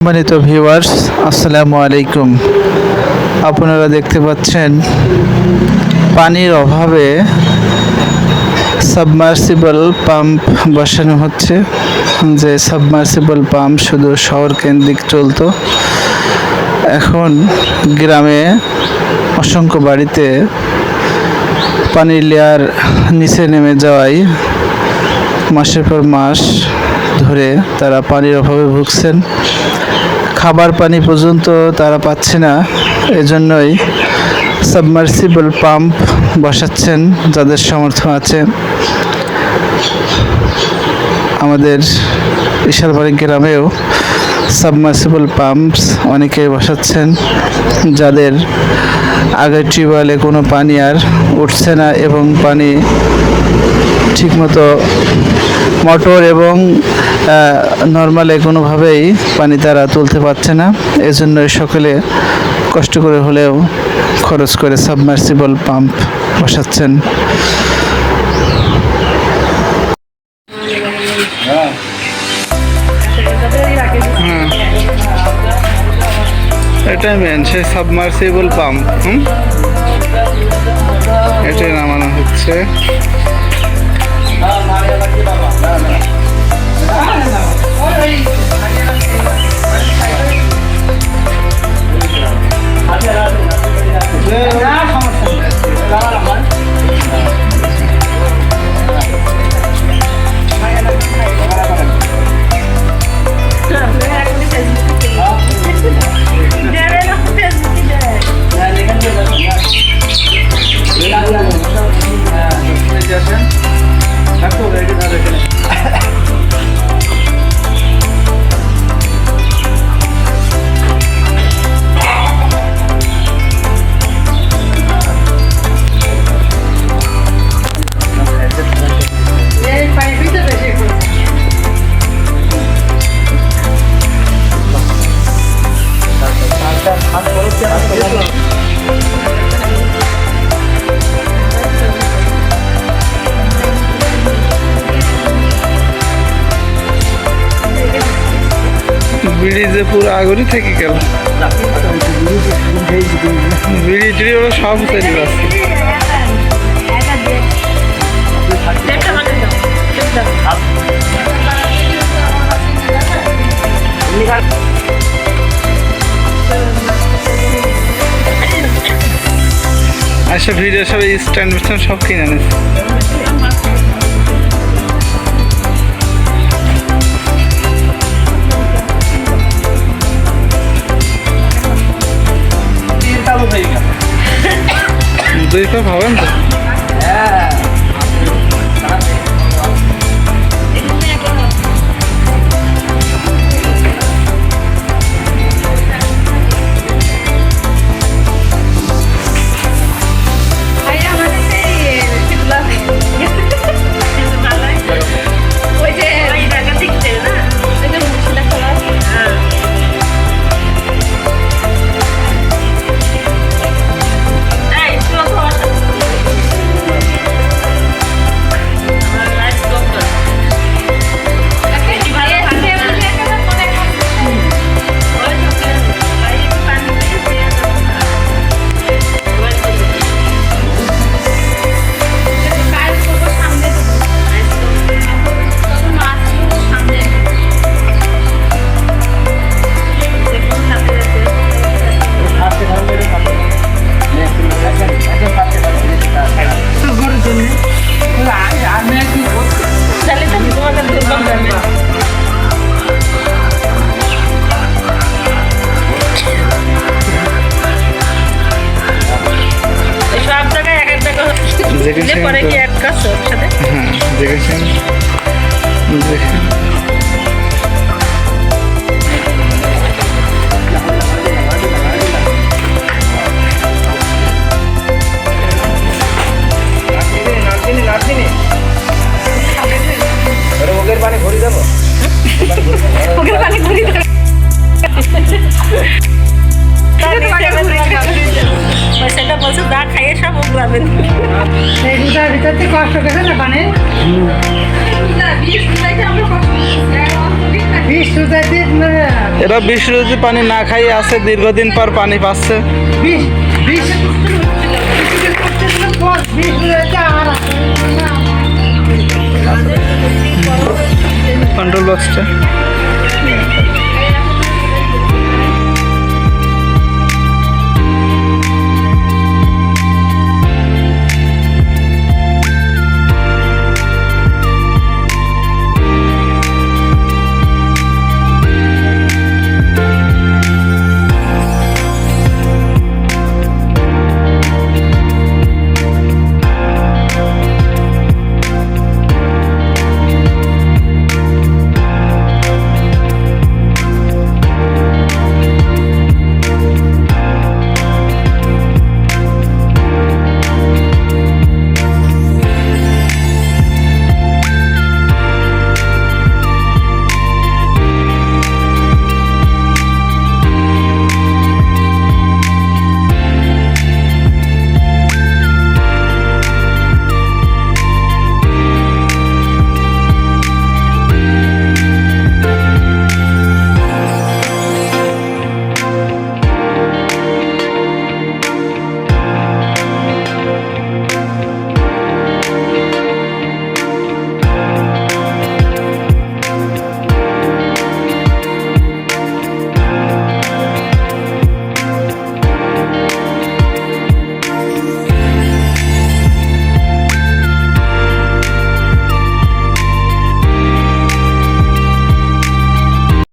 সম্মানিত ভিউয়ার্স, আসসালামু আলাইকুম। আপনারা দেখতে পাচ্ছেন পানির অভাবে সাবমার্সিবল পাম্প বসানো হচ্ছে। যে সাবমার্সিবল পাম্প শুধু শহর কেন্দ্রিক চলতো, এখন গ্রামে অসংখ্য বাড়িতে পানির লেয়ার নিচে নেমে যাওয়ায় মাসের পর মাস ধরে তারা পানির অভাবে ভুগছেন। খাবার পানি পর্যন্ত তারা পাচ্ছে না। এজন্যই সাবমার্সিবল পাম্প বসাচ্ছেন যাদের সামর্থ্য আছে। আমাদের ইশালবাড়ি গ্রামেও সাবমার্সিবল পাম্পস অনেকেই বসাচ্ছেন, যাদের আগের টিউবওয়েলে কোনো পানি আর উঠছে না এবং পানি ঠিকমতো মোটর এবং নর্মালে কোনোভাবেই পানি তারা তুলতে পারছে না। এজন্য সকলে কষ্ট করে হলেও খরচ করে সাবমার্সিবল পাম্প বসাচ্ছেন। এটাই মেন, সেই সাবমার্সিবল পাম্প এটাই নামানো হচ্ছে। ব্রিজে পুরো আগুনই থেকে গেল। ব্রিজ ওরা সব চলে যাচ্ছে। আচ্ছা, ভিডিও সব স্ট্যান্ড সব কিনে নিচ্ছে। দুই পা ভাবেন তো। পরে কি এক কাজ সাথে দেখেছেন দেখেন। ওগের পানি ঘুরি দেবো, ওগের পানি ঘুরি দেবো। সেটা বলছে দা খাইয়ে সব উগলাবেন। এই দুটার ভিতর থেকে কষ্ট করে না পানি। এরা বৃষ্টি পানি না খাইয়ে আছে, দীর্ঘদিন পর পানি পাচ্ছে। কন্ট্রোল বক্সটা